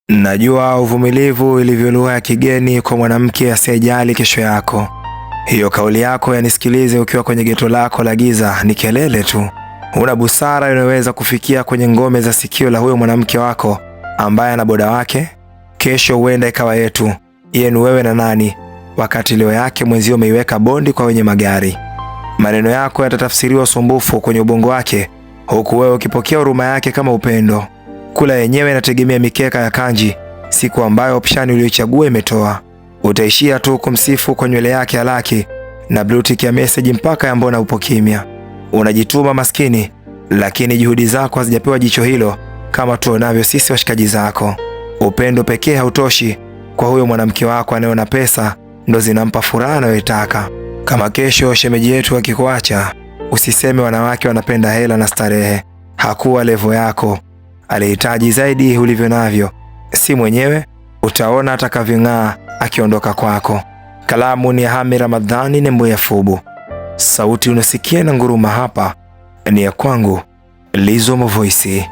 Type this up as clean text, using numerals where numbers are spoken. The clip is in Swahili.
Najua uvumilivu ilivyo lugha ya kigeni kwa mwanamke asiyejali kesho yako. Hiyo kauli yako yanisikilize ukiwa kwenye geto lako la giza ni kelele tu. Una busara inayoweza kufikia kwenye ngome za sikio la huyo mwanamke wako ambaye ana boda wake. Kesho huenda ikawa yetu, yenu wewe na nani, wakati leo yake mwenzio umeiweka bondi kwa wenye magari. Maneno yako yatatafsiriwa sumbufu kwenye ubongo wake, huku wewe ukipokea huruma yake kama upendo. Kula yenyewe inategemea mikeka ya kanji, siku ambayo opshani uliyochagua imetoa. Utaishia tu kumsifu kwa nywele yake ya laki na blue tick ya message mpaka ya mbona upo kimya. Unajituma maskini, lakini juhudi zako hazijapewa jicho hilo kama tuonavyo sisi washikaji zako. Upendo pekee hautoshi kwa huyo mwanamke wako anayeona pesa ndo zinampa furaha anayotaka. Kama kesho shemeji yetu akikuacha, usiseme wanawake wanapenda hela na starehe. Hakuwa levo yako. Alihitaji zaidi ulivyo navyo. Si mwenyewe, utaona atakavyong'aa akiondoka kwako. Kalamu ni ya Hami Ramadhani Nembo ya Fubu. Sauti unasikia na nguruma hapa ni ya kwangu, Lizo Voice.